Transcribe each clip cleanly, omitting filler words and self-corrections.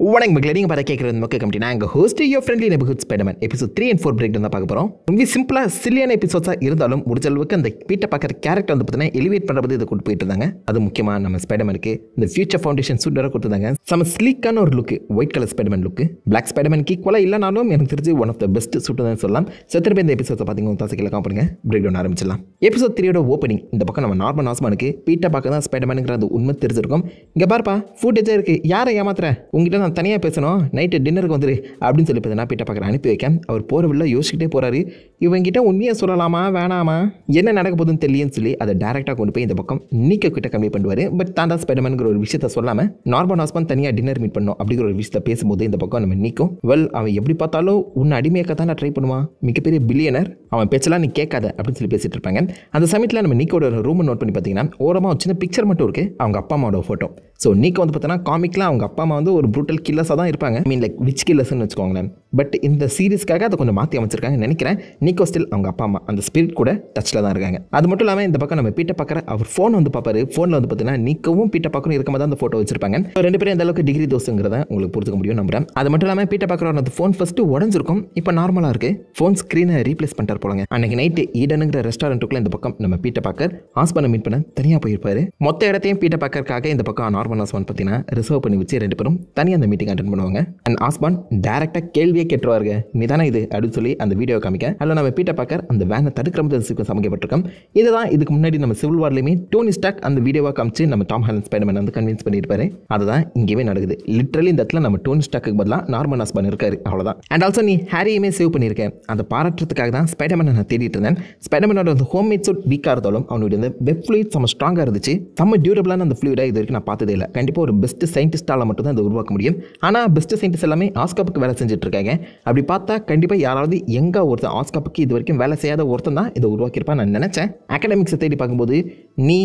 வணக்கம் மக்களே, நீங்கள் பார்த்து கேட்குறது மக்கள் கமிட்டி. நாங்கள் host your friendly neighbourhood Spiderman episode 3 and 4 break தான் பார்க்க போகிறோம். ரொம்ப சிம்பிளாக சில்லியான எபிசோட்ஸாக இருந்தாலும் முடிஞ்ச அளவுக்கு அந்த பீட்டர் பார்க்குற கேரக்டர் வந்து பார்த்தீங்கன்னா எலிவேட் பண்ணுறது இதை கொண்டு போயிட்டு இருந்தாங்க. அது முக்கியமாக நம்ம ஸ்பைடர்மேனுக்கு இந்த ஃபியூச்சர் ஃபவுண்டேஷன் சூட் வர கொடுத்துருந்தாங்க. செம ஸ்லீக்கான ஒரு லுக்கு, ஒயிட் கலர் ஸ்பைடர்மேன் லுக்கு. பிளாக் ஸ்பைடர்மேனுக்கு ஈக்குவலாக இல்லைனாலும் எனக்கு தெரிஞ்சு ஒன் ஆஃப் த பெஸ்ட் சூட்டு தான் சொல்லலாம். திருப்பி இந்த எபிசோட்ஸை பார்த்தீங்கன்னா தாசிக்கல காம்படுங்க, பிரேக் டவுன் ஆரம்பிச்சிடலாம். எபிசோட் 3யோட ஓப்பனிங் இந்த பக்கம் நம்ம நார்மல் ஆஸ்மானுக்கு பீட்டர் பார்க்க தான் ஸ்பைடர்மேனுங்கிற அது உண்மை தெரிஞ்சிருக்கும். இங்கே பாருப்பா ஃபுட்டேஜாக இருக்குது, யாரை ஏமாத்துற, உங்ககிட்ட நான் தனியாக பேசணும், நைட்டு டின்னருக்கு வந்துரு அப்படின்னு சொல்லி பார்த்தீங்கன்னா பீட்டர் பார்க்குற அனுப்பி வைக்க அவர் போகிறவில்ல யோசிச்சுக்கிட்டே போகிறாரு. இவங்கிட்ட உண்மையை சொல்லலாமா வேணாமா, என்ன நடக்க போகுதுன்னு தெரியலன்னு சொல்லி அதை டேரெக்டாக கொண்டு போய் இந்த பக்கம் நீக்க கிட்ட கம்மி பண்ணுவார். பட் தாண்டா ஸ்பைடர்மேனுங்கிற ஒரு விஷயத்த சொல்லாமல் நார்மல் ஹாஸ்பன் தனியாக டின்னர் மீட் பண்ணணும் அப்படிங்கிற ஒரு விஷயத்தை பேசும்போது இந்த பக்கம் நம்ம நீக்கும். அவன் எப்படி பார்த்தாலும் உன்னை அடிமையாக்க தான் ட்ரை பண்ணுவான், மிகப்பெரிய பில்லியனர், அவன் பேச்செல்லாம் நீ கேட்காத அப்படின்னு சொல்லி பேசிட்டு இருப்பாங்க. அந்த சமயத்தில் நம்ம நீக்கோட ரூம் நோட் பண்ணி பார்த்தீங்கன்னா ஓரமாக ஒரு சின்ன பிக்சர் மட்டும் இருக்குது, அவங்க அப்பா அம்மாவோட ஃபோட்டோ. ஸோ நீக்கோ வந்து பார்த்தீங்கன்னா காமிக்லாம் அவங்க அப்பா அம்மா வந்து ஒரு ப்ரூட்டல் கில்லர்ஸாக தான் இருப்பாங்க, லைக் விச் கில்லர்ஸ்னு வச்சுக்கோங்களேன். பட் இந்த சீரிஸ்க்காக அதை கொஞ்சம் மாற்றி அமைச்சிருக்காங்க நினைக்கிறேன். நிக்கோ ஸ்டில் அவங்க அப்பா அம்மா அந்த ஸ்பிரிட் கூட டச்சில் தான் இருக்காங்க. அது மட்டும் இல்லாமல் இந்த பக்கம் நம்ம பீட்டர் பார்க்குற அவர் ஃபோன் வந்து பார்ப்பாரு. ஃபோனில் வந்து பார்த்தீங்கன்னா நிக்கவும் பீட்டர் பார்க்கணும் இருக்க மாதிரி அந்த ஃபோட்டோ வச்சிருப்பாங்க. ரெண்டு பேரும் எந்த அளவுக்கு டிகிரி தோசுங்கிறத உங்களுக்கு புரிஞ்சுக்க முடியும் நம்புறேன். அது மட்டும் இல்லாமல் பீட்டர் பார்க்குற அந்த ஃபோன் ஃபஸ்ட்டு உடஞ்சிருக்கும், இப்போ நார்மலாக இருக்குது. ஃபோன் ஸ்க்ரீனை ரீப்ளேஸ் பண்ணிட்டார் போலங்க. அன்றைக்கி நைட்டு ஈடனுங்கிற ரெஸ்டாரண்ட்டுக்குள்ள இந்த பக்கம் நம்ம பீட்டர் பார்க்கர் ஹாஸ்பனை மீட் பண்ண தனியாக போயிருப்பாரு. மொத்த இடத்தையும் பீட்டர் பார்க்கறக்காக இந்த பக்கம் நார்மல் ஹாஸ்பன் பார்த்தீங்கன்னா ரிசர்வ் பண்ணி வச்சு ரெண்டு பேரும் தனியாக அந்த மீட்டிங் அட்டென்ட் பண்ணுவாங்க. அண்ட் ஹாஸ்பன் டேரெக்டாக கேள்வியே கேட்டுருவாருங்க, நீ தானே இது அப்படின்னு சொல்லி அந்த வீடியோ காமிக்க. அதில் நம்ம பீட்டர் பார்க்கர் அந்த வேனை தடுக்கிற மாதிரி சமைக்கப்பட்டிருக்கோம். இதுதான் இதுக்கு முன்னாடி நம்ம சிவில் வார்லையுமே டோனி ஸ்டார்க் அந்த வீடியோவை காமிச்சு நம்ம டாம் ஹாலண்ட் ஸ்பைடர்மேன் வந்து கன்வின்ஸ் பண்ணியிருப்பாரு. அதுதான் இங்கேயே நடக்குது. லிட்டரலி இந்த இடத்துல நம்ம டோனி ஸ்டார்க்கு பதிலாக நார்மல் ஹாஸ்பன் இருக்காரு, அவ்வளோதான். அண்ட் ஆல்சோ நீ ஹாரியுமே சேவ் பண்ணியிருக்கேன், அந்த பாராட்டுறதுக்காக தான் ஸ்பைடர்மேனை நான் தேடிட்டு இருந்தேன். ஸ்பைடர்மேனோட அந்த ஹோம் மேட் சூட் வீக்காக இருந்தாலும் அவனுடைய அந்த வெப் ஃப்ளூயிட் செம்ம ஸ்ட்ராங்காக இருந்துச்சு. செம்ம டியூரபிளான அந்த ஃப்ளூயிடாக இது வரைக்கும் நான் பார்த்ததே இல்லை. கண்டிப்பாக ஒரு பெஸ்ட் சயின்டிஸ்டால் மட்டும் தான் இதை உருவாக்க முடியும். ஆனால் பெஸ்ட் சயின்டிஸ்ட் எல்லாமே ஆஸ்காப்புக்கு வேலை செஞ்சுட்டு இருக்காங்க. அப்படி பார்த்தா கண்டிப்பாக யாராவது எங்கே ஒருத்தன் ஆஸ்காப்புக்கு இது வரைக்கும் வேலை செய்யாத ஒருத்தன் தான் இதை உருவாக்கியிருப்பான் நான் நினச்சேன். அகாடமிக்ஸை தேடி பார்க்கும்போது நீ,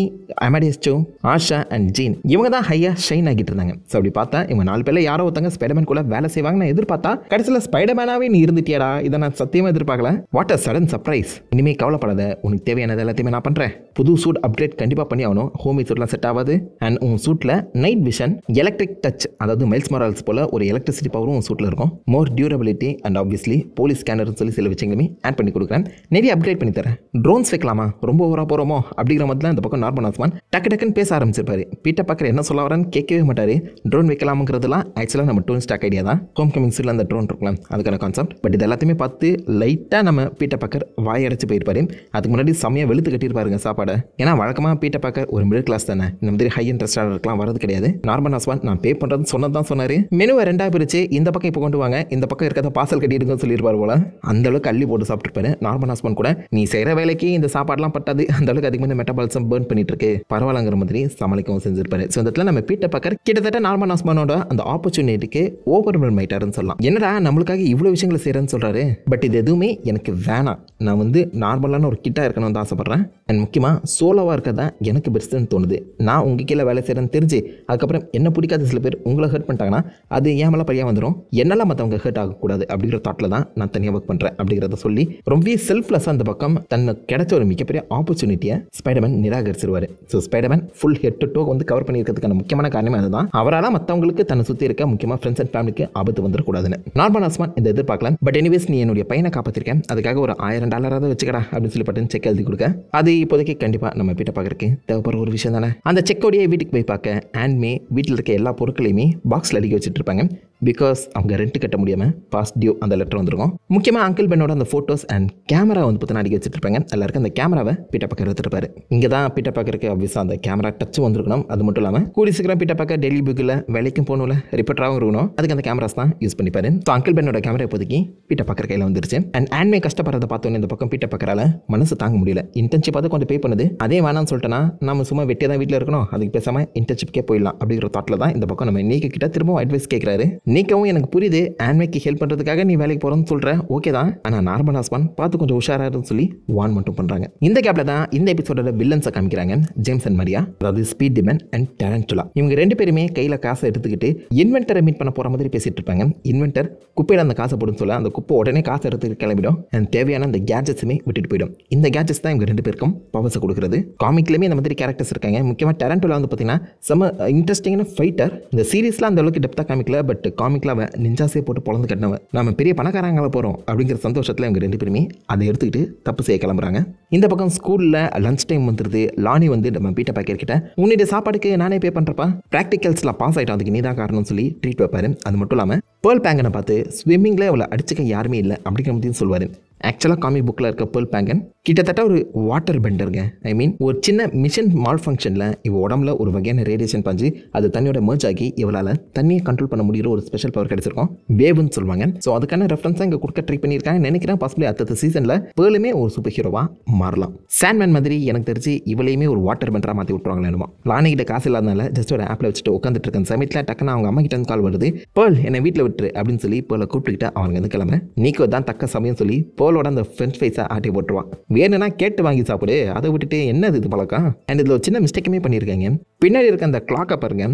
Amadeus so, Asha and Jean இவங்க தான் ஹையாக ஷைன் ஆகிட்டு இருந்தாங்க. ஸோ அப்படி பார்த்தா இவங்க 4 பேரில் யாரோ ஒருத்தங்க ஸ்பைடர்மேன் கூட வேலை செய்வாங்க நான் எதிர்பார்த்தா கடைசியில் ஸ்பைடர்மேனாவே நீ இருந்துட்டியாடா, இதை நான் சத்தியமாக எதிர்பார்க்கல. What a sudden surprise. இனிமேல் கவலைப்படாத, உனக்கு தேவையானது எல்லாத்தையுமே நான் பண்ணுறேன். புது சூட் அப்கிரேட் கண்டிப்பாக பண்ணி ஆகணும், ஹோம் சூட்லாம் செட் ஆகாது. அண்ட் உன் சூட்டில் நைட் விஷன், எலக்ட்ரிக் டச், அதாவது மைல்ஸ் மொரால்ஸ் போல ஒரு எலக்ட்ரிசிட்டி பவரும் உன் சூட்டில் இருக்கும். மோர் டியூரபிலிட்டி அண்ட் ஆப்வியஸ்லி போலீஸ் ஸ்கேனர்னு சொல்லி சில விஷயங்களுமே ஆட் பண்ணி கொடுக்குறேன். நிறைய அப்கிரேட் பண்ணி தரேன். ட்ரோன்ஸ் வைக்கலாமா, ரொம்ப ஓவராக போகிறோமோ அப்படிங்கிற மாதிரி தான் இந்த பக்கம் நார்மல் ஹாஸ்மான் டக்குன்னு பேச ஆரம்பிச்சிருப்பாரு. பீட்டர் பார்க்குற என்ன சொல்ல வரான்னு கேட்கவே மாட்டார். ட்ரோன் வைக்கலாமுங்கிறதுலாம் ஆக்சுவலாக நம்ம டோனி ஸ்டார்க் ஐடியா தான். ஹோம் கமிங்ஸில் அந்த ட்ரோன் இருக்கலாம், அதுக்கான கான்செப்ட். பட் இது எல்லாத்தையுமே பார்த்து லைட்டாக நம்ம பீட்டர் பார்க்கர் வாயடைச்சு போயிருப்பாரு. அதுக்கு முன்னாடி செம்மையாக வெளுத்து கட்டியிருப்பாருங்க சாப்பாடை. ஏன்னா வழக்கமாக பீட்டர் பார்க்கர் ஒரு மிடில் கிளாஸ் தானே, இந்த மாதிரி ஹை இன்ட்ரெஸ்ட் ரெஸ்டாரண்ட்லாம் வரது கிடையாது. நார்மல் ஹாஸ்மான் நான் பே பண்ணுறதுன்னு சொன்னது தான் சொன்னார். மெனுவை 2ஆக பிரிச்சு இந்த பக்கம் இப்போ கொண்டு வாங்க, இந்த பக்கம் இருக்கிறத பார்சல் கட்டிடுங்கன்னு சொல்லியிருப்பார் போல. அந்த அளவுக்கு அள்ளி போட்டு சாப்பிட்டுருப்பாரு. நார்மல் ஹாஸ்பன் கூட நீ செய்கிற வேலைக்கு இந்த சாப்பாடுலாம் பட்டாது, அந்த அளவுக்கு அதிகமாக மெட்டபாலிசம் பர்ன் பண்ணிட்டு இருக்கு, பரவாயில்லங்கிற மாதிரி சமாளிக்கவும் செஞ்சிருப்பாரு. ஸோ இந்த இடத்துல நம்ம பீட்டர் பார்க்கர் கிட்டத்தட்ட நார்மல் ஹாஸ்பனோட அந்த ஆப்பர்ச்சுனிட்டிக்கு ஓவர்வெல்ம் ஆயிட்டாருன்னு சொல்லலாம். என்னடா நம்மளுக்காக இவ்வளோ விஷயங்களை செய்கிறேன்னு சொல்கிறாரு, பட் இது எதுவுமே எனக்கு வேணாம், நான் வந்து நார்மலான ஒரு கிட்டாக இருக்கணும்னு தான் ஆசைப்பட்றேன். அண்ட் முக்கியமாக சோலோவாக இருக்க தான் எனக்கு பெஸ்ட்டுன்னு தோணுது. நான் உங்கள் கீழே வேலை செய்கிறேன்னு தெரிஞ்சு அதுக்கப்புறம் என்ன பிடிக்காத சில பேர் உங்களை ஹர்ட் பண்ணிட்டாங்கன்னா அது ஏன் மேலே பழியாக வந்துடும், என்னால் மற்றவங்க ஹர்ட் ஆகக்கூடாது அப்படிங்கிற தாட்டில் தான் நான் தனியாக ஒர்க் பண்ணுறேன் அப்படிங்கிறத சொல்லி ரொம்ப செல்ஃப்லெஸ்ஸாக அந்த பக்கம் தனக்கு கிடைச்ச ஒரு மிகப்பெரிய ஆப்பர்ச்சுனிட்டியை ஸ்பைடர்மேன் நிராகரிச்சிருவார். So Spiderman full head to toe வந்து கவர் பண்ணியிருக்கிறதுக்கான முக்கியமான காரணமே அதுதான். அவரால் மற்றவங்களுக்கு தன்னை சுற்றி இருக்க முக்கியமாக ஃப்ரெண்ட்ஸ் அண்ட் ஃபேமிலிக்கு ஆபத்து வந்துடக்கூடாதுன்னு நார்மல் ஹாஸ்மான் இந்த எதிர்பார்க்கலாம். பட் எனிவேஸ் நீ என்னுடைய பையனை காப்பாற்றிருக்கேன், அதுக்காக ஒரு $1000 வச்சுக்கடா அப்படின்னு சொல்லி பட்டு செக் எழுதி கொடுக்க. அது இப்போதைக்கு கண்டிப்பாக நம்ம பீட்டர் பார்க்கறதுக்கு தேவைப்படுற ஒரு விஷயம் தானே. அந்த செக்கோடைய வீட்டுக்கு போய் பார்க்க ஆண்ட்மே வீட்டில் இருக்க எல்லா பொருட்களையுமே பாக்ஸில் அடுக்கி வச்சுட்டு இருப்பாங்க. பிகாஸ் அவங்க ரெண்ட் கட்ட முடியாமல் பாஸ்ட் டியூ அந்த லெட்டர் வந்துருக்கும். முக்கியமாக அங்கிள் பென்னோட அந்த ஃபோட்டோஸ் அண்ட் கேமரா வந்து பார்த்தீங்கன்னா அடிக்க வச்சுட்டு இருப்பாங்க. எல்லாருக்கும் அந்த கேமராவை பீட்டர் பார்க்கர் எடுத்துருப்பாரு. இங்கே தான் பீட்டர் பார்க்கறதுக்கு ஆப்வியஸாக அந்த கேமரா டச் வந்துருக்கணும். அது மட்டும் இல்லாமல் கூடி சீக்கிரம் பீட்டர் பார்க்கர் டெய்லி புக்கில் வேலைக்கும் போகணும்ல, ரிப்போர்ட்டராகவும் இருக்கணும், அதுக்கு அந்த கேமராஸ் தான் யூஸ் பண்ணிப்பாரு. ஸோ அங்கிள் பென்னோட கேமரா இப்போதைக்கு பீட்டர் பார்க்கர் கையில் வந்துருச்சு. அண்ட் ஆண்ட்மே கஷ்டப்படுறத பார்த்தோன்னே இந்த பக்கம் பீட்டர் பார்க்கறால மனசு தாங்க முடியல. இன்டர்ன்ஷிப் பார்த்து கொஞ்சம் பே பண்ணுது, அதே வேணாம்னு சொல்லிட்டேன்னா நம்ம சும்மா வெட்டியாக தான் வீட்டில் இருக்கணும், அதுக்கு பேசாமல் இன்டர்ன்ஷிப்கே போயிடலாம் அப்படிங்கிற தாட்டில் தான் இந்த பக்கம் நம்ம நீக்க கிட்ட திரும்பவும் அட்வைஸ் கேட்குறாரு. நீக்கவும் எனக்கு புரியுது, ஆண்ட்மேக்கு ஹெல்ப் பண்ணுறதுக்காக நீ வேலைக்கு போகிறோன்னு சொல்கிற, ஓகே தான், ஆனால் நார்மல் ஹாஸ்பன் பார்த்து கொஞ்சம் உஷாராக சொல்லி வான் மட்டும் பண்ணுறாங்க. இந்த கேப்பில் தான் இந்த எபிசோட வில்லன்ஸை காமிக்கிறாங்க. ஜேம்ஸ் அண்ட் மரியா, அதாவது ஸ்பீட் டிமன் அண்ட் டேரன்டுலா. இவங்க 2 பேருமே கையில் காசை எடுத்துக்கிட்டு இன்வென்டரை மீட் பண்ண போகிற மாதிரி பேசிட்டு இருப்பாங்க. இன்வென்டர் குப்பையில் அந்த காசை போடுன்னு சொல்ல அந்த குப்பை உடனே காசை எடுத்துக்கிட்டு கிளம்பிடும். அண்ட் தேவையான அந்த கேட்ஜெட்ஸுமே விட்டுட்டு போயிடும். இந்த கேட்ஜெட்ஸ் தான் இவங்க 2 பேருக்கும் பவர்ஸை கொடுக்குறது. காமிக்லேயுமே இந்த மாதிரி கேரக்டர்ஸ் இருக்காங்க. முக்கியமாக டேரன்டுலா வந்து பார்த்தீங்கன்னா செம்ம இன்ட்ரெஸ்டிங்கான ஃபைட்டர். இந்த சீரீஸில் அந்த அளவுக்கு அளவுக்கு டெப்த்தாக காமிக்கல, பட் காமிக்கில் அவன் நிஞ்சாசே போட்டு பொழந்து கட்டினவன். நம்ம பெரிய பணக்காரங்களை போகிறோம் அப்படிங்கிற சந்தோஷத்தில் இவங்க 2 பேருமே அதை எடுத்துக்கிட்டு தப்பு செய்ய கிளம்புறாங்க. இந்த பக்கம் ஸ்கூலில் லஞ்ச் டைம் வந்துடுது. லானி வந்து நம்ம பீட்டர் பார்க்கர் கிட்ட உன்னுடைய சாப்பாடுக்கு நானே பே பண்ணுறப்பா, ப்ராக்டிகல்ஸில் பாஸ் ஆகிட்டோம், அதுக்கு நீ தான் காரணம்னு சொல்லி ட்ரீட் வைப்பாரு. அது மட்டும் இல்லாமல் பேர்ல் பேங்கனை பார்த்து ஸ்விம்மிங்கில் அவளை அடிச்சுக்க யாருமே இல்லை அப்படிங்கிற மாதிரியும் சொல்லுவார். ஆக்சுவலாக காமிக் புக்கில் இருக்க பேர்ல் பேங்கன் கிட்டத்தட்ட ஒரு வாட்டர் பெண்டருங்க. ஐ மீன் ஒரு சின்ன மிஷின் மால் ஃபங்க்ஷனில் இவ உடம்புல ஒரு வகையான ரேடியேஷன் பாஞ்சு அது தண்ணியோட மர்ஜ் ஆகி இவளால் தண்ணியை கண்ட்ரோல் பண்ண முடிகிற ஒரு ஸ்பெஷல் பவர் கிடைச்சிருக்கும், வேவ்னு சொல்லுவாங்க. ஸோ அதுக்கான ரெஃபரன்ஸாக இங்கே கொடுக்க ட்ரை பண்ணியிருக்காங்க நினைக்கிறேன். பாசிபிளி அடுத்த சீசனில் பேர்லுமே ஒரு சூப்பர் ஹீரோவாக மாறலாம். சாண்ட்மேன் மாதிரி எனக்கு தெரிஞ்சு இவளையுமே ஒரு வாட்டர் பெண்டராக மாற்றி விட்டுருவாங்களே என்னமோ. லானி கிட்ட காசு இல்லாதனால ஜஸ்ட் ஒரு ஆப்பில் வச்சுட்டு உட்காந்துட்டு இருக்க சமயத்தில் டக்குன்னு அவங்க அம்மா கிட்ட இருந்து கால் வருது. பேர்ல் என்னை வீட்டில் விட்டுரு அப்படின்னு சொல்லி பேர்லை கூப்பிட்டுக்கிட்டு அவங்க வந்து கிளம்ப நீக்கோ தான் தக்க சமயம் சொல்லி பேர்லோட அந்த ஃப்ரெஞ்ச் ஃபைஸை ஆட்டி போட்டுருவான். வேணும்னா கேட்டு வாங்கி சாப்பிடு, அதை விட்டுட்டு என்னது இது பழக்கம். அண்ட் இதில் ஒரு சின்ன மிஸ்டேக்குமே பண்ணியிருக்காங்க. பின்னாடி இருக்க அந்த கிளாக்கை பாருங்க,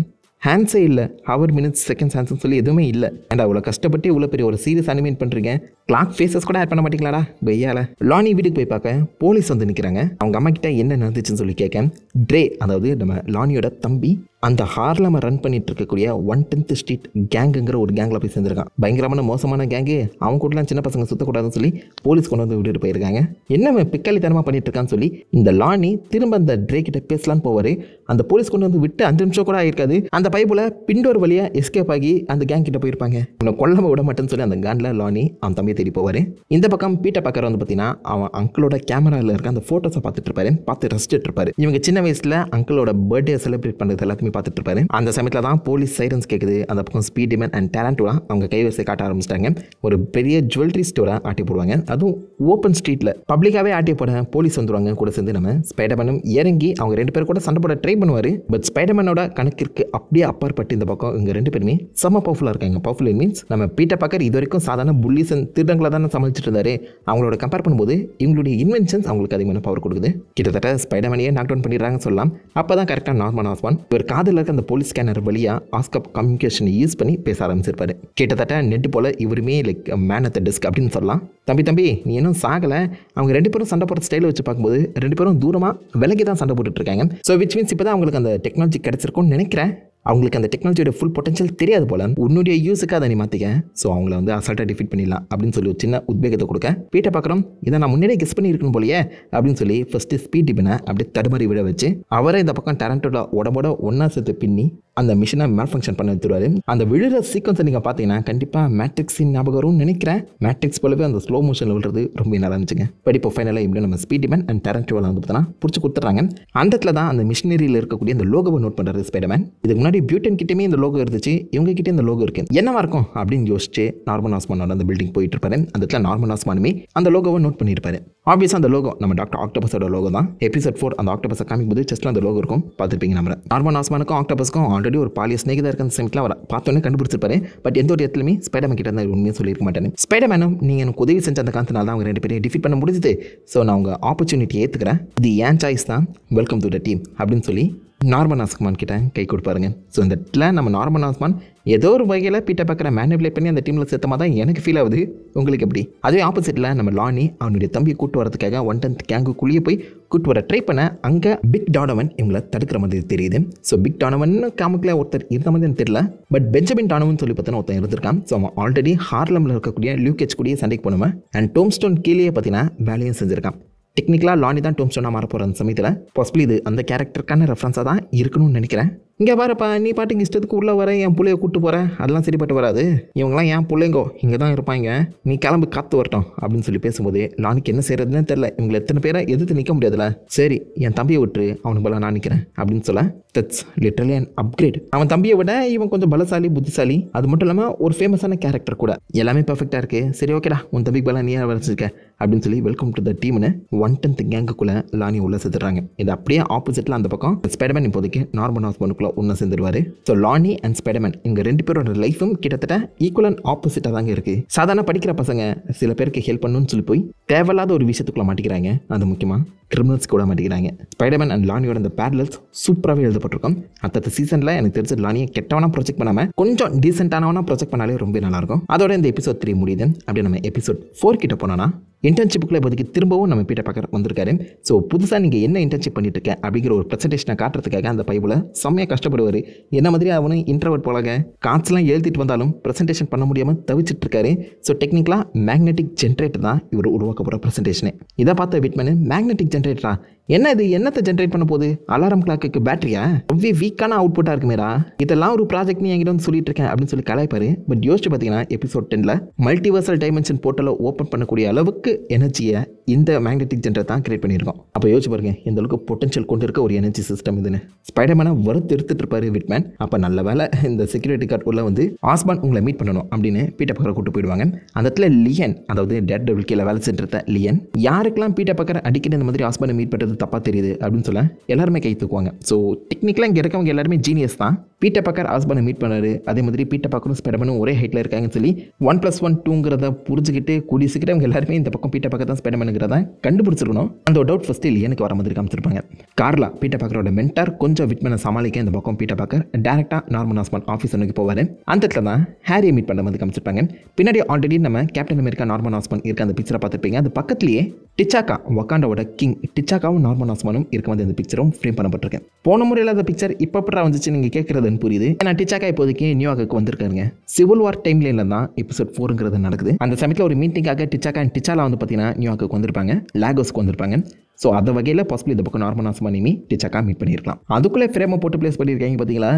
ஹேண்ட்ஸே இல்லை, ஹவர் மினிட்ஸ் செகண்ட்ஸ் ஹேண்ட்ஸ்னு சொல்லி எதுவுமே இல்லை. அண்ட் அவ்வளோ கஷ்டப்பட்டு இவ்வளோ பெரிய ஒரு சீரியஸ் அனிமேட் பண்ணுறீங்க, கிளாக் ஃபேஸஸ் கூட ஆட் பண்ண மாட்டீங்களாடா வெய்யால. லானி வீட்டுக்கு போய் பார்க்க போலீஸ் வந்து நிற்கிறாங்க. அவங்க அம்மா கிட்ட என்ன நடந்துச்சுன்னு சொல்லி கேட்க ட்ரே, அதாவது நம்ம லானியோட தம்பி, அந்த ஹார்லமை ரன் பண்ணிட்டு இருக்கக்கூடிய 110th ஸ்ட்ரீட் கேங்குங்கிற ஒரு கேங்கில் போய் சேர்ந்துருக்கான். பயங்கரமான மோசமான கேங்கு, அவங்க கூடலாம் சின்ன பசங்க சுற்றக்கூடாதுன்னு சொல்லி போலீஸ் கொண்டு வந்து விட்டுட்டு போயிருக்காங்க. என்ன பிக்காளித்தனமாக பண்ணிட்டு இருக்கான்னு சொல்லி இந்த லானி திரும்ப அந்த ட்ரே கிட்ட பேசலான்னு போவார். அந்த போலீஸ் கொண்டு வந்து விட்டு 5 நிமிஷம் கூட ஆயிருக்காது. அந்த பைப்பில் பிண்டோர் வழியாக எஸ்கேப் ஆகி அந்த கேங் கிட்ட போயிருப்பாங்க. அவனை கொல்லாம விட மாட்டேன்னு சொல்லி அந்த கேனில் லானி அவன் தம்பியை தேடி போவார். இந்த பக்கம் பீட்டர் பார்க்கற வந்து பார்த்தீங்கன்னா அவன் அங்கிளோட கேமராவில் இருக்க அந்த ஃபோட்டோஸை பார்த்துட்டு இருப்பாரு, பார்த்து ரசிச்சுட்டு இருப்பாரு. இவங்க சின்ன வயசில் அங்கிளோட பர்த்டே செலிப்ரேட் பண்ணுறது எல்லாத்தையுமே பார்த்துட்டு இருப்பாரு. அந்த சமயத்தில் தான் போலீஸ் சைரன்ஸ் கேட்குது. அந்த பக்கம் ஸ்பீடிமேன் அண்ட் டேரண்டோலா அவங்க கைவரிசை காட்ட ஆரம்பிச்சிட்டாங்க. ஒரு பெரிய ஜுவல்லரி ஸ்டோரை ஆட்டி போடுவாங்க, அதுவும் ஓப்பன் ஸ்ட்ரீட்டில் பப்ளிக்காகவே ஆட்டி போட போலீஸ் வந்துடுவாங்க. கூட சேர்ந்து நம்ம ஸ்பைடர்மேனும் இறங்கி அவங்க 2 பேர் கூட சண்டை போட ட்ரை பண்ணுவார். பட் ஸ்பைடர்மேனோட கணக்கிற்கு அப்படியே அப்பாற்பட்டு இந்த பக்கம் இவங்க 2 பேருமே செம்ம பவர்ஃபுல்லாக இருக்காங்க. பவர்ஃபுல் மீன்ஸ் நம்ம பீட்டர் பார்க்கர் இது வரைக்கும் சாதாரண புல்லிஸ் அண்ட் திருடங்களை தானே சமாளிச்சுட்டு இருந்தாரு. அவங்களோட கம்பேர் பண்ணும்போது இவங்களுடைய இன்வென்ஷன்ஸ் அவங்களுக்கு அதிகமான பவர் கொடுக்குது. கிட்டத்தட்ட ஸ்பைடர்மேனையே நாக் டவுன் பண்ணிடுறாங்கன்னு சொல்லலாம். அப்போ தான் கரெக்டாக நார்மன் ஆஸ்மான் இவர் காதில் இருக்க அந்த போலீஸ் ஸ்கேனர் வழியாக ஆஸ்கப் கம்யூனிகேஷனை யூஸ் பண்ணி பேச ஆரம்பிச்சிருப்பாரு. கிட்டத்தட்ட நெட்டு போல் இவருமே like man at the desk அப்படின்னு சொல்லலாம். தம்பி நீ இன்னும் சாகலை. அவங்க 2 பேரும் சண்டை போடுற ஸ்டைலை வச்சு பார்க்கும்போது 2 பேரும் தூரமாக விலகி தான் சண்டை போட்டுட்டு இருக்காங்க. ஸோ விச் மீன்ஸ் இப்போ தான் அவங்களுக்கு அந்த டெக்னாலஜி கிடைச்சிருக்கும்னு நினைக்கிறேன். அவங்களுக்கு அந்த டெக்னாலஜியோட ஃபுல் பொட்டன்ஷியல் தெரியாது போல, உன்னுடைய யூஸுக்கு அதை நீ மாற்றிக்க, ஸோ அவங்கள வந்து அசால்ட்டாக டிஃபீட் பண்ணிடலாம் அப்படின்னு சொல்லி ஒரு சின்ன உத்வேகத்தை கொடுக்க பீட்டர் பார்க்குறோம். இதை நான் முன்னாடியே கெஸ் பண்ணியிருக்கணும் போலையே அப்படின்னு சொல்லி ஃபஸ்ட்டு ஸ்பீட் டிபனை அப்படியே தடுமாறி விட வச்சு அவரை இந்த பக்கம் டேரண்டோட உடம்போட ஒன்றா சேர்த்து பின்னி அந்த மிஷினை மேல் ஃபங்க்ஷன் பண்ண எடுத்துருவாரு. அந்த விழுற சீக்வன்ஸை நீங்கள் பார்த்தீங்கன்னா கண்டிப்பாக மேட்ரிக்ஸின் ஞாபகம் வரும்னு நினைக்கிறேன். மேட்ரிக்ஸ் போலவே அந்த ஸ்லோ மோஷனில் விழுறது ரொம்ப நல்லா இருந்துச்சுங்க. பட் இப்போ ஃபைனலாக இப்படி நம்ம ஸ்பீட் டிபன் அண்ட் டேரண்டோவில் வந்து பார்த்தோன்னா பிடிச்சி கொடுத்துட்றாங்க. அந்த இடத்துல தான் அந்த மிஷினரியில் இருக்கக்கூடிய அந்த லோகோவை நோட் பண்ணுறாரு ஸ்பைடர்மேன். இதுக்கு முன்னாடி பியூட்டன் கிட்டேயுமே இந்த லோகோ இருந்துச்சு, இவங்க கிட்டே இந்த லோகோ இருக்கு, என்னவா இருக்கும் அப்படின்னு யோசிச்சு நார்மன் ஆஸ்மானோட அந்த பில்டிங் போயிட்டு இருப்பாரு. அந்த இடத்துல நார்மன் ஆஸ்மானுமே அந்த லோகோவை நோட் பண்ணியிருப்பாரு. ஆப்வியஸாக அந்த லோகோ நம்ம டாக்டர் ஆக்டோபஸோட லோகோ தான். எபிசோட் 4 அந்த ஆக்டோபஸை காமிக்கும்போது செஸ்ட்டில் அந்த லோகோ இருக்கும், பார்த்துருப்பீங்க. நம்ம நார்மன் ஆஸ்மானுக்கும் ஆக்டோபஸ்க்கும் ஆல்ரெடி ஒரு பாலிய ஸ்நேகிதா இருக்க அந்த சமயத்தில் அவரை பார்த்தோன்னே கண்டுபிடிச்சிருப்பாரு. பட் எந்த ஒரு இடத்துலையுமே ஸ்பைடர்மேன் கிட்ட இருந்தால் உண்மையாக சொல்லியிருக்க மாட்டேன். ஸ்பைடர்மேனும் நீங்கள் எனக்கு உதவி செஞ்ச அந்த காரணத்தினால தான் அவங்க 2 பேரையும் டிஃபீட் பண்ண முடிஞ்சுது. ஸோ நான் உங்கள் ஆப்பர்ச்சுனிட்டியை ஏற்றுக்கிறேன், இது ஏன் சாய்ஸ் தான், வெல்கம் டு த டீம் அப்படின்னு சொல்லி நார்மன் ஆஸ்மான் கிட்ட கை கொடுப்பாருங்க. ஸோ இந்த இடத்துல நம்ம நார்மன் ஆஸ்மான் ஏதோ ஒரு வகையில் பீட்டர் பார்க்கற மேனிபுலேட் பண்ணி அந்த டீமில் சேர்த்தமாக தான் எனக்கு ஃபீல் ஆகுது. உங்களுக்கு எப்படி? அதுவே ஆப்போசிட்டில் நம்ம லானி அவனுடைய தம்பியை கூட்டு வரதுக்காக 110th கேங்குக்குள்ளேயே போய் கூட்டு வர ட்ரை பண்ண அங்கே பிக் டானவன் இவங்களை தடுக்கிற மாதிரி தெரியுது. ஸோ பிக் டானவன் காமுக்கில் ஒருத்தர் இருந்த மாதிரி எனக்கு தெரியல, பட் பெஞ்சமின் டானவன் சொல்லி பார்த்தோன்னா ஒருத்தன் இருந்திருக்கான். ஸோ அவன் ஆல்ரெடி ஹார்லமில் இருக்கக்கூடிய லியூகேஜ் கூடிய சண்டைக்கு போனவன் அண்ட் டோம்ஸ்டோன் கீழே பார்த்தீங்கன்னா வேலையும் செஞ்சுருக்கான். டெக்னிக்கலாக லானி தான் டோம்ஸ்டோனாக மாற போகிற அந்த சமயத்தில் பாசிபிளி இது அந்த கேரக்டருக்கான ரெஃபரன்ஸாக தான் இருக்கணும்னு நினைக்கிறேன். இங்கே பாருப்பா, நீ பாட்டுக்கு இஷ்டத்துக்கு உள்ளே வர என் பிள்ளைய கூப்பிட்டு போகிற, அதெல்லாம் சரிப்பட்டு வராது, இவங்களாம் என் பிள்ளைங்கோ இங்கே தான் இருப்பாங்க, நீ கிளம்பு காத்து வரட்டும் அப்படின்னு சொல்லி பேசும்போது லானிக்கு என்ன செய்யறதுன்னு தெரில. இவங்களை எத்தனை பேரை எதிர்த்து நிற்க முடியாதுல்ல, சரி என் தம்பியை விட்டுரு, அவனுக்கு பல நான் நிற்கிறேன் அப்படின்னு சொல்ல தட்ஸ் லிட்டரலி அன் அப்கிரேட். அவன் தம்பியை விட இவன் கொஞ்சம் பலசாலி, புத்திசாலி, அது மட்டும் இல்லாமல் ஒரு ஃபேமஸான கேரக்டர் கூட, எல்லாமே பர்ஃபெக்டாக இருக்குது. சரி ஓகேடா, உன் தம்பிக்கு பல நீ வரைச்சிருக்க அப்படின்னு சொல்லி வெல்கம் டு த டீம்னு 110th கேங்குக்குள்ளே லானி உள்ள சேர்த்துறாங்க. இது அப்படியே ஆப்போசிட்டில் அந்த பக்கம் ஸ்பைடர்மேன் இப்போதைக்கு நார்மன் ஆஸ்மானுக்குள்ள ஒன்று சேர்ந்துருவாரு. ஸோ லானி அண்ட் ஸ்பைடர்மேன் இவங்க 2 பேரோட லைஃபும் கிட்டத்தட்ட ஈக்குவல் அண்ட் ஆப்போசிட்டாக தாங்க இருக்குது. சாதாரண படிக்கிற பசங்க சில பேருக்கு ஹெல்ப் பண்ணணும்னு சொல்லி போய் தேவையில்லாத ஒரு விஷயத்துக்குள்ள மாட்டிக்கிறாங்க, அது முக்கியமாக கிரிமினல்ஸ் கூட மாட்டிக்கிறாங்க. ஸ்பைடர்மேன் அண்ட் லானியோட அந்த பேரலல்ஸ் சூப்பராகவே எழுதப்பட்டிருக்கும். அடுத்த சீசனில் எனக்கு தெரிஞ்ச லானியை கெட்டவனா ப்ரொஜெக்ட் பண்ணாமல் கொஞ்சம் டீசென்டானவனா ப்ரொஜெக்ட் பண்ணாலே ரொம்ப நல்லாயிருக்கும். அதோட இந்த எபிசோட் 3 முடியுது. அப்படியே நம்ம எபிசோட் 4 கிட்ட போனோன்னா இன்டர்ன்ஷிப்புக்குள்ள இப்போதைக்கு திரும்பவும் நம்ம பீட்டர் பார்க்கர் வந்திருக்காரு. ஸோ புதுசாக நீங்கள் என்ன இன்டர்ன்ஷிப் பண்ணிட்டு இருக்க அப்படிங்கிற ஒரு ப்ரெசன்டேஷனை காட்டுறதுக்காக அந்த பைபிளை செம்மையாக கஷ்டப்படுவார். என்ன மாதிரி அவனு இன்ட்ரோவர்ட் போலாங்க கார்ட்ஸ்லாம் எழுதிட்டு வந்தாலும் ப்ரெசன்டேஷன் பண்ண முடியாமல் தவிச்சிட்டு இருக்காரு. ஸோ டெக்னிக்கலாக மேக்னெட்டிக் ஜென்ரேட்டர் தான் இவர் உருவாக்க போகிற ப்ரெசன்டேஷனே. இதை பார்த்த விட்மேன் மேக்னெட்டிக் ஜென்ரேட்டரா என்ன இது என்னத்தை ஜென்ரேட் பண்ண போகுது அலாரம் கிளாக்கு பேட்டரியா ரொம்ப வீக்கான அவுட்புட்டாக இருக்குமேடா இதெல்லாம் ஒரு ப்ராஜெக்ட் நீ என்கிட்ட வந்து சொல்லிட்டு இருக்கேன் அப்படின்னு சொல்லி கலாய்ப்பாரு. பட் யோசிச்சு பார்த்தீங்கன்னா எபிசோட் 10ல் மல்டிவர்சல் டைமென்ஷன் போர்ட்டலை ஓப்பன் பண்ணக்கூடிய அளவுக்கு எனர்ஜியை இந்த மேக்னெட்டிக் ஜென்ரேட்டர் தான் கிரியேட் பண்ணியிருக்கோம். அப்போ யோசிச்சு பாருங்க எந்த அளவுக்கு பொட்டன்ஷியல் கொண்டு இருக்க ஒரு எனர்ஜி சிஸ்டம் இதுன்னு. ஸ்பைடர்மேனை வறுத்து எடுத்துட்டு இருப்பாரு விட்மேன். அப்போ நல்ல வேலை இந்த செக்யூரிட்டி கார்டு உள்ள வந்து ஆஸ்பான் உங்களை மீட் பண்ணணும் அப்படின்னு பீட்டர் பக்கரை கூட்டு போயிடுவாங்க. அந்த இடத்துல லியன் அதாவது டேட் டெவில் கீழே வேலை செஞ்சிருந்த லியன் யாருக்கெல்லாம் பீட்டர் பக்கரை அடிக்கடி இந்த மாதிரி ஆஸ்பானை மீட் பண்ணுறது தப்பாக தெரியுது அப்படின்னு சொல்ல எல்லாருமே கை தூக்குவாங்க. ஸோ டெக்னிக்கலாக இங்கே இருக்கவங்க எல்லாருமே ஜீனியஸ் தான். பீட்டர் பக்கர் ஆஸ்பானை மீட் பண்ணாரு. அதே மாதிரி பீட்டர் பக்கரும் ஸ்பைடர்மேனும் ஒரே ஹைட்டில் இருக்காங்கன்னு சொல்லி 1+1 புரிஞ்சுக்கிட்டு கூடி சீக்கிரம் அவங்க எல்லாருமே இந்த பக்கம் பீட்டர் பக்கர் தான் ஸ்பைடர்மேனுங்கிறத கண்டுபிடிச்சிருக்கணும். அந்த டவுட் ஃபஸ்ட்டு லியனுக்கு வர மாதிரி காமிச்சிருப்பாங்க. கார்லா பீட்டர் பக்கரோட மென்டார் கொஞ்சம் விட்மேனை சமாளிக்க இந்த பக்கம் பீட்டர் பக்கர் டேரெக்டாக நார்மன் ஆஸ்பான் ஆஃபீஸ் நோக்கி போவார். அந்த இடத்துல தான் ஹேரியை மீட் பண்ண மாதிரி காமிச்சிருப்பாங்க. பின்னாடி ஆல்ரெடி நம்ம கேப்டன் அமெரிக்கா நார்மன் ஆஸ்பான் இருக்க அந்த பிக்சரை பார்த்துருப்பீங்க. அது பக்கத்துலேயே டிச்சாக்கா வக்காண்டாவோட கிங் டிச்சாக்காவும் நார்மன் ஆஸ்பானும் இருக்க வந்து இந்த பிக்சரும் ஃப்ரேம் பண்ணப்பட்டிருக்கேன். போன முறையில் அந்த பிக்சர் இப்போ வந்துச்சு நீங்கள் கேட்குறதுன்னு புரியுது. ஏன்னா டிச்சாக்கா இப்போதைக்கு நியூயார்க்கு வந்திருக்காருங்க. சிவில் வார் டைம்ல தான் எபிசோட் 4ங்கிறது நடக்குது. அந்த சமயத்தில் ஒரு மீட்டிங்காக டிச்சாக்கா அண்ட் டிச்சாலா வந்து பார்த்தீங்கன்னா நியூயார்க்கு வந்திருப்பாங்க, லாகோஸ்க்கு வந்திருப்பாங்க. ஸோ அந்த வகையில் பாசிபிள் இந்த பக்கம் நார்மன் ஆஸ்பானையுமே டிச்சாக்கா மீட் பண்ணியிருக்கலாம். அதுக்குள்ளே ஃப்ரேமை போட்டு பிளேஸ் பண்ணியிருக்காங்க பார்த்தீங்களா.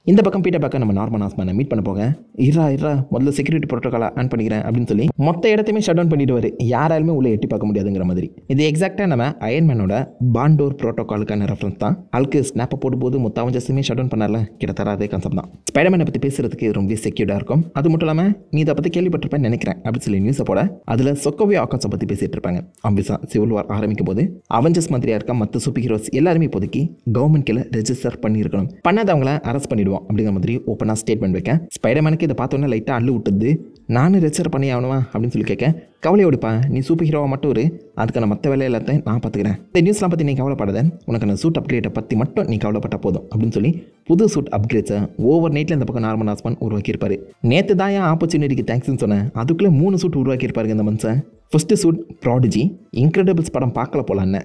இந்த பக்கம் பீட்டர் பக்கம் நம்ம நார்மன் ஆஸ்பானை மீட் பண்ண போக இரா முதல்ல செக்யூரிட்டி ப்ரோட்டோகாலை ஆன் பண்ணிக்கிறேன் அப்படின்னு சொல்லி மொத்த இடத்தையுமே ஷட் டவுன் பண்ணிடுவார். யாராலுமே உள்ளே எட்டி பார்க்க முடியாதுங்கிற மாதிரி. இது எக்ஸாக்டாக நம்ம அயன்மேனோட பாண்டோர் ப்ரோட்டோகாலுக்கான ரெஃபரன்ஸ் தான். அல்கு ஸ்னாப்பை போடும்போது மொத்த அவஞ்சஸுமே ஷட் டவுன் பண்ணல கிட்டத்தட்ட அதே கான்செப்ட் தான். ஸ்பைடர்மேனை பற்றி பேசுறதுக்கு ரொம்ப செக்யூர்டாக இருக்கும். அது மட்டும் இல்லாமல் நீ இதை பற்றி கேள்விப்பட்டிருப்பேன்னு நினைக்கிறேன் அப்படின்னு சொல்லி நியூஸை போட அதில் சொக்கோவியா ஆக்காஸை பற்றி பேசிட்டு இருப்பாங்க. ஆம்பியஸாக சிவில் வார் ஆரம்பிக்கும் போது அவெஞ்சர்ஸ் மாதிரியாக இருக்க மற்ற சூப்பர் ஹீரோஸ் எல்லாருமே இப்போதைக்கு கவர்மெண்ட் கீழே ரெஜிஸ்டர் பண்ணியிருக்கணும். பண்ணாதவங்கள அரெஸ்ட் பண்ணிடுவோம் அப்படிங்கிற மாதிரி ஓப்பனாக ஸ்டேட்மெண்ட் வைக்கேன். ஸ்பைடர்மேனுக்கு இதை பார்த்தோன்னே லைட்டாக அள்ளு விட்டுது. நானும் ரெஜிஸ்டர் பண்ணி ஆகணுமா அப்படின்னு சொல்லி கேட்க கவலையோடுப்பா நீ சூப்பர் ஹீரோவை மட்டும் ஒரு அதுக்கான மற்ற வேலை எல்லாத்தையும் நான் பார்த்துக்கிறேன். இந்த நியூஸ்லாம் பற்றி நீ கவலைப்படாத உனக்கான சூட் அப்கிரேட்டை பற்றி மட்டும் நீ கவலைப்பட்ட போதும் அப்படின்னு சொல்லி புது சூட் அப்கிரேட்ஸை ஓவர் நைட்டில் இந்த பக்கம் நார்மன் ஆஸ்பான் உருவாக்கியிருப்பாரு. நேற்று தான் என் ஆப்பர்ச்சுனிட்டிக்கு தேங்க்ஸ்ன்னு சொன்னேன். அதுக்குள்ளே 3 சூட் உருவாக்கியிருப்பாருங்க இந்த மனுஷன். ஃபர்ஸ்ட் சூட் ப்ராடிஜி இன்க்ரெடிபிள்ஸ் படம் பார்க்கல போலான்னு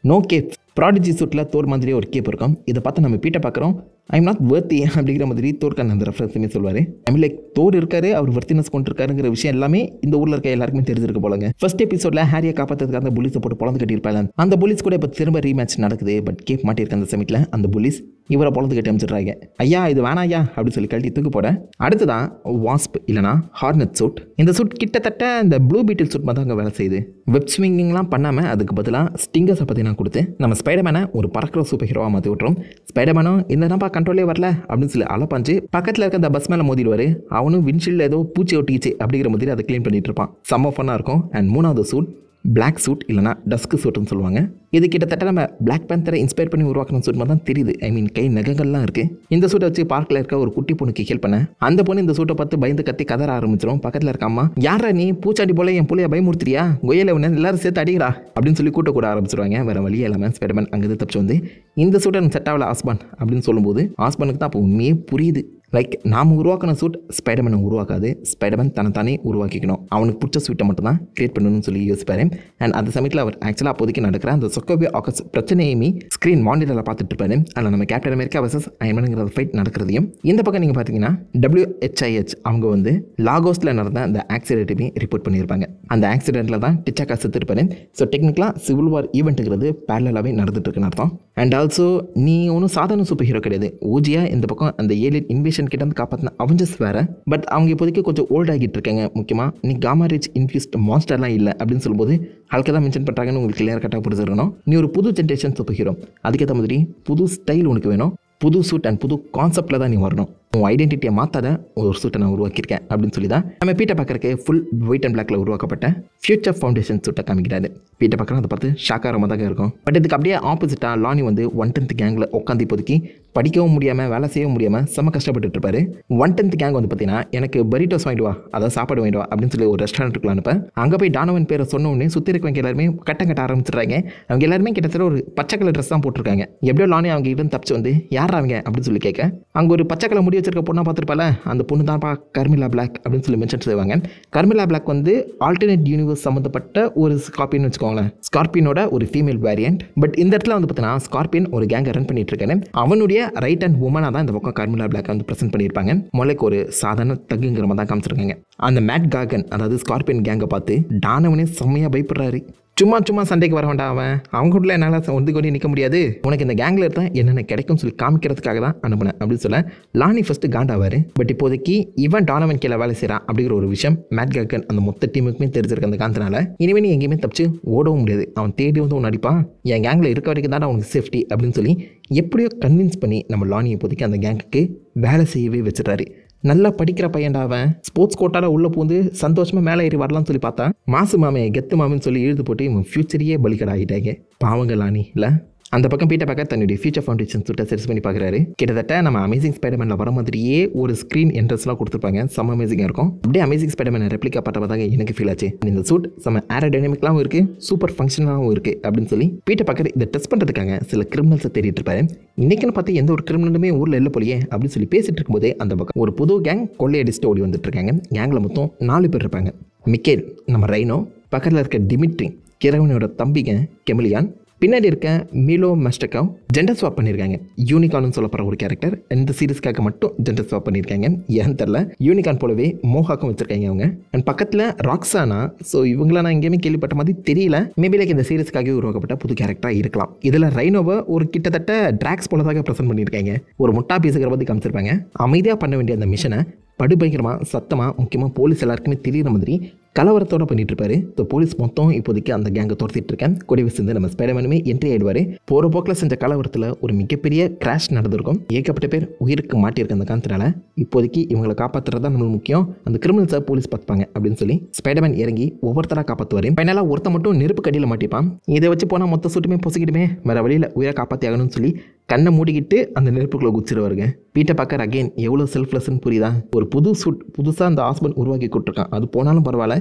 நோ கேப் ப்ராடிஜி சூட்டில் தோர் மாதிரியே ஒரு கேப் இருக்கும். இதை பார்த்து நம்ம பீட்டர் பார்க்குறோம் ஐம் நாட் வர்த்தி அப்படிங்கிற மாதிரி தோர்க்கான அந்த ரெஃபரன்ஸுமே சொல்லுவார். ஐ மீன் லைக் தோர் இருக்காரு அவர் வர்த்தினஸ் கொண்டு இருக்காருங்கிற விஷயம் எல்லாமே இந்த ஊரில் இருக்க எல்லாருக்குமே தெரிஞ்சிருக்க போலங்க. ஃபர்ஸ்ட் எபிசோடில் ஹாரியை காப்பாற்றுறதுக்கு அந்த புலிஸை போட்டு பொழந்து கட்டியிருப்பாங்க. அந்த புலிஸ் கூட இப்போ திரும்ப ரீமேட்ச் நடக்குது. பட் கேப் மாட்டியிருக்க அந்த சமயத்தில் அந்த புலிஸ் இவரை பொழந்து கட்டி அமைச்சிடுறாங்க. ஐயா இது வேணா ஐயா அப்படின்னு சொல்லி கழட்டி தூக்கு போட அடுத்துதான் வாஸ்ப் இல்லைனா ஹார்னட் சூட். இந்த சூட் கிட்டத்தட்ட இந்த ப்ளூ பீட்டில் சூட் மாதிரி அங்கே வேலை செய்யுது. வெப் ஸ்விங்கிங்லாம் பண்ணாமல் அதுக்கு பதிலாக ஸ்டிங்கர்ஸை பற்றி நான் கொடுத்து நம்ம ஸ்பைடர்மேனை ஒரு பறக்கிற சூப்பர் ஹீரோவாக மாற்றி விட்டுறோம். ஸ்பைடர்மேனும் என்னப்பா கண்ட்ரோலே வரல அப்படின்னு சொல்லி அலப்பாஞ்சு பக்கத்தில் இருக்க அந்த பஸ் மேலே மோதிடுவார். அவனும் விண்ஷீல்டில் ஏதோ பூச்சி ஒட்டிச்சு அப்படிங்கிற மாதிரி அதை க்ளீன் பண்ணிட்டு இருப்பான். செம்ம ஃபன்னாக இருக்கும். அண்ட் 3வது சூட் பிளாக் சூட் இல்லைனா டஸ்க் சூட்னு சொல்லுவாங்க. இது கிட்டத்தட்ட நம்ம பிளாக் பேந்தரை இன்ஸ்பயர் பண்ணி உருவாக்கின சூட் மாதிரி தான் தெரியுது. ஐ மீன் கை நகங்கள்லாம் இருக்குது. இந்த சூட்டை வச்சு பார்க்கில் இருக்க ஒரு குட்டி பொண்ணுக்கு ஹெல்ப் பண்ண அந்த பொண்ணு இந்த சூட்டை பார்த்து பயந்து கத்தி கதற ஆரம்பிச்சிடும். பக்கத்தில் இருக்க அம்மா யாரா நீ பூச்சாண்டி போல என் பிள்ளைய பயமுறுத்துறியா கோயில உடனே எல்லாரும் சேர்த்து அடிக்கிறா அப்படின்னு சொல்லி கூட்ட ஆரம்பிச்சிருவாங்க. வேறு வழியே இல்லாமல் ஸ்பைடர்மேன் அங்கேருந்து தப்பிச்சு வந்து இந்த சூட்டை செட் ஆகல ஆஸ்பான் அப்படின்னு சொல்லும்போது ஆஸ்பானுக்கு தான் அப்போ உண்மையே புரியுது. லைக் நாம் உருவாக்கின சூட் ஸ்பைடர்மேனை உருவாக்காது. ஸ்பைடர்மேன் தன்னைத்தானே உருவாக்கிக்கணும். அவனுக்கு பிடிச்ச சூட்டை மட்டும் தான் கிரியேட் பண்ணணும்னு சொல்லி யோசிப்பாரு. அண்ட் அந்த சமயத்தில் அவர் ஆக்சுவலாக அப்போதைக்கு நடக்கிற அந்த சொக்கோவியா ஆக்கஸ் பிரச்சனையுமே ஸ்க்ரீன் மானிட்டரில் பார்த்துட்டு இருப்பாரு. அதில் நம்ம கேப்டன் அமெரிக்கா வர்சஸ் அயன்மேனுங்கிற ஃபைட் நடக்கிறதையும் இந்த பக்கம் நீங்கள் பார்த்தீங்கன்னா WHIH அவங்க வந்து லாகோஸில் நடந்த அந்த ஆக்சிடென்ட்டுமே ரிப்போர்ட் பண்ணியிருப்பாங்க. அந்த ஆக்சிடென்ட்டில் தான் டிச்சாக்கா செத்துருப்பாரு. ஸோ டெக்னிக்கலாக சிவில் வார் ஈவெண்ட்டுங்கிறது பேரலாகவே நடந்துட்டு இருக்குன்னு அர்த்தம். அண்ட் ஆல்சோ நீ ஒன்றும் சாதாரண சூப்பர் ஹீரோ கிடையாது. ஓஜியாக இந்த பக்கம் அந்த ஏலியன் இன்வேஷன் கிட்ட வந்து காப்பாற்றின அவெஞ்சர்ஸ் வேறு. பட் அவங்க இப்போதைக்கு கொஞ்சம் ஓல்ட் ஆகிட்டு இருக்காங்க. முக்கியமாக நீ காமா ரேஜ் இன்ஃபியூஸ்ட் மான்ஸ்டர்லாம் இல்லை அப்படின்னு சொல்லும்போது ஹல்கை தான் மென்ஷன் பண்ணுறாங்கன்னு உங்களுக்கு கிளியர் கட்டாக புரிஞ்சிருக்கணும். நீ ஒரு புது ஜென்ரேஷன் சூப்பர் ஹீரோ. அதுக்கேற்ற மாதிரி புது ஸ்டைல் உனக்கு வேணும். புது சூட் அண்ட் புது கான்செப்டில் தான் நீ வரணும். உன் ஐடென்டிட்டியை மாற்றாத ஒரு சூட்டை நான் உருவாக்கியிருக்கேன் அப்படின்னு சொல்லி தான் நம்ம பீட்டர் பார்க்கறக்கு ஃபுல் ஒயிட் அண்ட் பிளாக்ல உருவாக்கப்பட்ட ஃபியூச்சர் ஃபவுண்டேஷன் சூட்டை காமிக்கிறாரு. பீட்டர் பார்க்கற அதை பார்த்து ஷாக்காக ரொம்ப தான் இருக்கும். பட் இதுக்கு அப்படியே ஆப்போசிட்டாக லானி வந்து 110th கேங்கில் உட்காந்து இப்போதைக்கு படிக்கவும் முடியாமல் வேலை செய்யவும் முடியாமல் செம்ம கஷ்டப்பட்டு இருப்பாரு. 110th கேங் வந்து பார்த்தீங்கன்னா எனக்கு பரிட்டோஸ் வாங்கிட்டு வா, அதாவது சாப்பாடு வாங்கிட்டு வா அப்படின்னு சொல்லி ஒரு ரெஸ்டாரண்ட்டுக்குள்ள அனுப்ப அங்கே போய் டானவன் பேரை சொன்ன உடனே சுற்றி இருக்கவங்க எல்லாருமே கட்ட ஆரம்பிச்சிடுறாங்க. அவங்க எல்லாருமே கிட்டத்தட்ட ஒரு பச்சை கலர் ட்ரெஸ் தான் போட்டிருக்காங்க. எப்படியோ லானி அவங்க கிட்ட தப்பிச்சு வந்து யார் அவங்க அப்படின்னு சொல்லி கேட்க அங்கே ஒரு பச்சை கலர் முடி வச்சிருக்க பொண்ணா பார்த்துருப்பால, அந்த பொண்ணு தான்ப்பா கர்மிலா பிளாக் அப்படின்னு சொல்லி மென்ஷன் செய்வாங்க. கர்மிலா பிளாக் வந்து ஆல்டர்னேட் யூனிவர்ஸ் சம்மந்தப்பட்ட ஒரு ஸ்கார்பியன் வச்சுக்கோங்களேன், ஸ்கார்பியனோட ஒரு ஃபீமேல் வேரியன்ட். பட் இந்த இடத்துல வந்து பார்த்தீங்கன்னா ஸ்கார்பியன் ஒரு கேங்கை ரன் பண்ணிட்டு இருக்காரு. அவனுடைய ரைட் அண்ட் உமனாக தான் இந்த பக்கம் கர்மிலா பிளாக் வந்து ப்ரெசென்ட் பண்ணியிருப்பாங்க. முதலுக்கு ஒரு சாதாரண தகுங்கிற மாதிரி தான் காமிச்சிருக்காங்க. அந்த மேட் காகன் அதாவது ஸ்கார்பியன் கேங்கை பார்த்து டானவனே செம்மையாக பயப்படுறாரு. சும்மா சண்டைக்கு வர வேண்டாம், அவங்க கூட என்னால் ஒதுக்கொண்டே நிற்க முடியாது, உனக்கு இந்த கேங்கில் இருந்தால் என்னென்ன கிடைக்கும்னு சொல்லி காமிக்கிறதுக்காக தான் அனுப்புனேன் அப்படின்னு சொல்ல லானி ஃபஸ்ட்டு காண்டாவார். பட் இப்போதைக்கு இவன் டானவன் கீழே வேலை செய்கிறான் அப்படிங்கிற ஒரு விஷயம் மேட் காகன் அந்த மொத்த டீமுக்குமே தெரிஞ்சிருக்கு. அந்த காந்தனால இனிமேல் நீ எங்கேயுமே தப்பிச்சு ஓடவும் முடியாது, அவன் தேடி வந்து ஒன்று அடிப்பான், என் கேங்கில் இருக்க வரைக்கும் தான் அவனுக்கு சேஃப்டி அப்படின்னு சொல்லி எப்படியோ கன்வின்ஸ் பண்ணி நம்ம லானி இப்போதைக்கு அந்த கேங்குக்கு வேலை செய்யவே வச்சுட்டாரு. நல்லா படிக்கிற பையன்டா அவன், ஸ்போர்ட்ஸ் கோட்டாவில் உள்ளே பூந்து சந்தோஷமாக மேலே ஏறி வரலாம்னு சொல்லி பார்த்தா மாசு மாமே கெத்து மாமன்னு சொல்லி எழுது போட்டு இவன் ஃபியூச்சரையே பலிக்கடா ஆகிட்டாங்க. பாவங்க லானி இல்லை. அந்த பக்கம் பீட்டர் பார்க்கர் தன்னுடைய ஃபியூச்சர் ஃபவுண்டேஷன் சுட்ட சர்ச் பண்ணி பார்க்குறாரு. கிட்டத்தட்ட நம்ம அமேசிங் ஸ்பைடர்மேனில் வர மாதிரியே ஒரு ஸ்க்ரீன் என்ட்ரன்ஸ்லாம் கொடுத்துருப்பாங்க, செம்ம அமேசிங்காக இருக்கும். அப்படியே அமேசிங் ஸ்பைடர்மேன் ரெப்ளிகா பட்டதாக எனக்கு ஃபீல் ஆச்சு. இந்த சூட் செம்ம ஏரோடைனமிக்லாகவும் இருக்குது, சூப்பர் ஃபங்க்ஷனாகவும் இருக்குது அப்படின்னு சொல்லி பீட்டர் பார்க்கர் இதை டெஸ்ட் பண்ணுறதுக்காக சில கிரிமினல்ஸை தேடிட்டு இருப்பாரு. இன்றைக்குன்னு பார்த்து எந்த ஒரு கிரிமினலுமே ஊரில் இல்லை போலியே அப்படின்னு சொல்லி பேசிட்டு இருக்கும்போதே அந்த பக்கம் ஒரு புது கேங் கொள்ளையடிச்சுட்டு ஓடி வந்துட்டு இருக்காங்க. கேங்கில் மொத்தம் 4 பேர் இருப்பாங்க. மிக்கேல், நம்ம ரைனோ, பக்கத்தில் இருக்க டிமிட்ரி, கிரவனோட தம்பிங்க கெமிலியான், பின்னாடி இருக்க மீலோ மஸ்டக்காவ் ஜெண்டர் ஸ்வாப் பண்ணியிருக்காங்க. யூனிகான்னு சொல்லப்படுற ஒரு கேரக்டர் இந்த சீரீஸ்க்காக மட்டும் ஜெண்டர் ஸ்வாப் பண்ணியிருக்காங்க. ஏன்னு தெரில, யூனிகான் போலவே மோஹாக்கும் வச்சிருக்காங்க அவங்க. அண்ட் பக்கத்தில் ராக்ஸானா. ஸோ இவங்கள நான் எங்கேயுமே கேள்விப்பட்ட மாதிரி தெரியல. மேபி லைக் இந்த சீரீஸ்க்காக உருவாக்கப்பட்ட புது கேரக்டராக இருக்கலாம். இதில் ரைனோவை ஒரு கிட்டத்தட்ட ட்ராக்ஸ் போலதாக ப்ரெசென்ட் பண்ணியிருக்காங்க. ஒரு முட்டா பீஸுக்கிற பற்றி காமிச்சிருப்பாங்க. அமைதியாக பண்ண வேண்டிய அந்த மிஷனை படுபயங்கரமாக சத்தமாக முக்கியமாக போலீஸ் எல்லாருக்குமே தெரியுற மாதிரி கலவரத்தோடு பண்ணிட்டு இருப்பாரு. ஸோ போலீஸ் மொத்தம் இப்போதைக்கு அந்த கேங்கை துரத்திட்டு இருக்கேன். கூடவே சேர்ந்து நம்ம ஸ்பைடர்மேனுமே என்ட்ரி ஆயிடுவார். போகிற போக்கில் செஞ்ச கலவரத்தில் ஒரு மிகப்பெரிய கிராஷ் நடந்திருக்கும். ஏகப்பட்ட பேர் உயிருக்கு மாட்டியிருக்க அந்த காரணத்தினால இப்போதைக்கு இவங்களை காப்பாற்றுறது தான் நம்மளுக்கு முக்கியம், அந்த கிரிமினல்ஸை போலீஸ் பார்த்துப்பாங்க அப்படின்னு சொல்லி ஸ்பைடர்மேன் இறங்கி ஒவ்வொருத்தராக காப்பாற்றுவார். ஃபைனலாக ஒருத்த மட்டும் நெருப்பு கடியில் மாட்டிப்பான். இதை வச்சு போனால் மொத்த சுட்டுமே பொசிக்கிட்டுமே வேறு வழியில் உயிரை காப்பாற்றி ஆகணும்னு சொல்லி கண்ணை மூடிக்கிட்டு அந்த நெருப்புக்குள்ளே குச்சிருவாருங்க. பீட்டர் பார்க்கர் அகைன் எவ்வளோ செல்ஃப்லெஸ்ன்னு புரியுதா? ஒரு புது சூட் புதுசாக அந்த ஹாஸ்பண்ட் உருவாக்கி கொடுத்துருக்கான், அது போனாலும் பரவாயில்ல,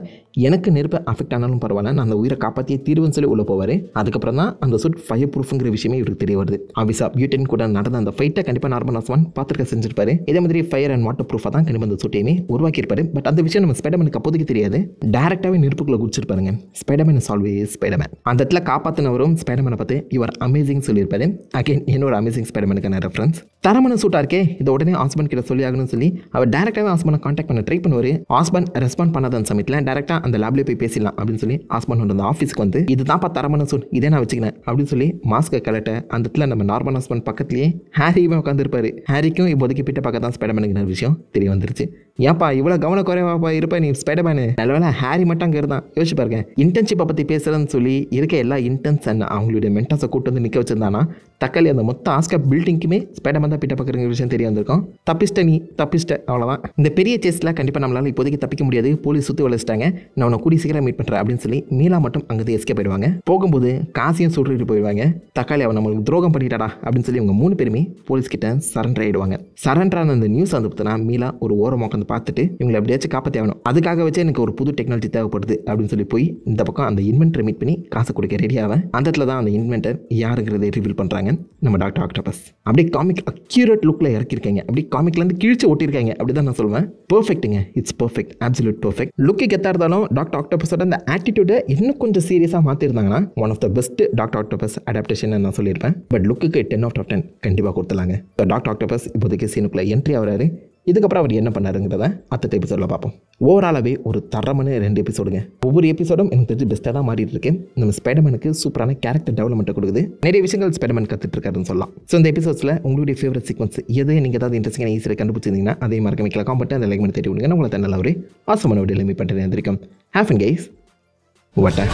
எனக்கு நெருப்பை அஃபெக்ட் ஆனாலும் பரவாயில்ல, நான் அந்த உயிரை காப்பாற்றியே தீர்வுன்னு சொல்லி உள்ளே போவார். அதுக்கப்புறம் தான் அந்த சூட் ஃபயர் ப்ரூஃப்ங்கிற விஷயமே இவருக்கு தெரிய வருது. ஆபிஸா பியூட்டின் கூட நடந்த அந்த ஃபைட்டை கண்டிப்பாக நார்மல் ஆஸ்வான் பார்த்துருக்க செஞ்சிருப்பாரு. இதே மாதிரி ஃபயர் அண்ட் வாட்டர் ப்ரூஃபாக தான் கண்டிப்பாக அந்த சூட்டையுமே உருவாக்கியிருப்பாரு. பட் அந்த விஷயம் நம்ம ஸ்பைடர்மேனுக்கு அப்போதைக்கு தெரியாது. டேரெக்டாகவே நெருப்புக்குள்ளே குடிச்சிருப்பாருங்க. Spiderman is always Spiderman. அந்த இடத்துல காப்பாற்றினவரும் ஸ்பைடர்மேனை பார்த்து யுவர் அமேசிங் சொல்லியிருப்பாரு. அகைன் என்னோட அமேசிங் ஸ்பைடர்மேனுக்கான ரெஃபரன்ஸ். தரமான சூட்டாக இருக்கே, இதை உடனே ஹாஸ்பண்ட் கிட்ட சொல்லி ஆகணும்னு சொல்லி அவர் டேரெக்டாகவே ஹாஸ்பண்டை கான்டாக்ட் பண்ண ட்ரை பண்ணுவார். ஹாஸ்பண்ட் ரெஸ்பாண்ட் பண்ணாத அந்த சமயத்தில் டேரெக்டாக அந்த லேப்லேயே போய் பேசிடலாம் அப்படின்னு சொல்லி ஹாஸ்பண்ட் வந்து அந்த ஆஃபீஸ்க்கு வந்து இதுதான்ப்பா தரமான சூட், இதே நான் வச்சுக்கிறேன் அப்படின்னு சொல்லி மாஸ்க்கை கலட்ட அந்த இடத்துல நம்ம நார்மல் ஹாஸ்பண்ட் பக்கத்துலேயே ஹாரியுமே உட்காந்துருப்பாரு. ஹாரிக்கும் இப்போதைக்கு பிட்ட பக்கம் தான் ஸ்பைடர்மேனுக்கு விஷயம் தெரிய வந்துருச்சு. ஏன்ப்பா இவ்வளோ கவன குறைவாப்பா இருப்ப நீ ஸ்பைடர்மேனு, நல்லவேளை ஹாரி மட்டும் அங்கே இருந்தான். யோசிச்சு பாருங்க, இன்டர்ன்ஷிப்பை பற்றி பேசுகிறேன்னு சொல்லி இருக்க எல்லா இன்டர்ன்ஸ் அண்ட் அவங்களுடைய மென்டர்ஸை கூட்டு வந்து நிற்க வச்சிருந்தானா தக்காளி அந்த மொத்த ஆஸ்கர் பில்டிங்க்குமே ஸ்பைடர்மேன் தான் பிட்ட பார்க்குற விஷயம் தெரிய வந்திருக்கும். தப்பிச்சிட்ட அவ்வளோதான். இந்த பெரிய சேஸில் கண்டிப்பாக நம்மளால் இப்போதைக்கு தப்பிக்க முடியாது, போலீஸ் சுற்றி வளர்ச்சிட்டாங்க, நான் உன்னை கூடி சீக்கிரம் மீட் பண்ணுறேன் அப்படின்னு சொல்லி மீலா மட்டும் அங்கே எஸ்கே போயிடுவாங்க. போகும்போது காசையும் சுட்டுட்டு போயிடுவாங்க. தக்காளி அவன் நம்மளுக்கு துரோகம் பண்ணிட்டாடா அப்படின்னு சொல்லி இவங்க 3 பேருமே போலீஸ்கிட்ட சரண்டர் ஆகிடுவாங்க. சரண்டரான அந்த நியூஸ் வந்து பார்த்தீங்கன்னா மீலா ஒரு ஓரமாக உட்காந்து பார்த்துட்டு இவங்களை எப்படியாச்சும் காப்பாற்றி ஆகணும், அதுக்காக வச்சு எனக்கு ஒரு புது டெக்னாலஜி தேவைப்படுது அப்படின்னு சொல்லி போய் இந்த பக்கம் அந்த இன்வென்டரை மீட் பண்ணி காசு கொடுக்க ரெடி ஆவேன். அந்த இடத்துல தான் அந்த இன்வென்டர் யாருங்கிறதை ரிவீல் பண்ணுறாங்க நம்ம டாக்டர் ஆக்டோபஸ். அப்படியே காமிக் அக்யூரேட் லுக்கில் இறக்கிருக்காங்க, அப்படி காமிக்லேருந்து கிழிச்சு ஒட்டியிருக்காங்க, அப்படி தான் நான் சொல்லுவேன். பர்ஃபெக்ட்டுங்க, it's perfect, absolute perfect. Look கெத்தாக இருந்தாலும் டாக்டர் ஆக்டோபஸோட அந்த ஆட்டிடியூடை இன்னும் கொஞ்சம் சீரியஸாக மாற்றிருந்தாங்கன்னா one of the best doctor octopus adaptation நான் சொல்லியிருப்பேன். பட் லுக்குக்கு 10 out of 10 கண்டிப்பாக கொடுத்துலாங்க. டாக்டர் ஆக்டோபஸ் இப்போதைக்கு சீனுக்குள்ளே என்ட்ரி ஆகிறாரு. இதுக்கப்புறம் அவர் என்ன பண்ணாருங்கிறத அடுத்த எபிசோடில் பார்ப்போம். ஓவராலாகவே ஒரு தரமான 2 எபிசோடுங்க. ஒவ்வொரு எபிசோடும் எனக்கு தெரிஞ்சு பெஸ்ட்டாக தான் மாறிட்டு இருக்கேன். நம்ம ஸ்பைடர்மேனுக்கு சூப்பரான கேரக்டர் டெவலப்மெண்ட்டை கொடுக்குது, நிறைய விஷயங்கள் ஸ்பைடர்மேன் கற்றுட்டு இருக்காருன்னு சொல்லலாம். ஸோ இந்த எபிசோட்ஸில் உங்களுடைய ஃபேவரட் சீக்வன்ஸ் எது, நீங்கள் ஏதாவது இன்ட்ரெஸ்டிங்கான ஈஸியாக கண்டுபிடிச்சிருந்தீங்கன்னா அதே மறக்க வைக்கலாம், காம்பட்டு அந்த லைக் பண்ணி தேடி விடுங்க. உங்களை நல்ல ஒரு ஆசமான வீடியோ மீட் பண்ணுறேன். Have fun guys. வாட்டா.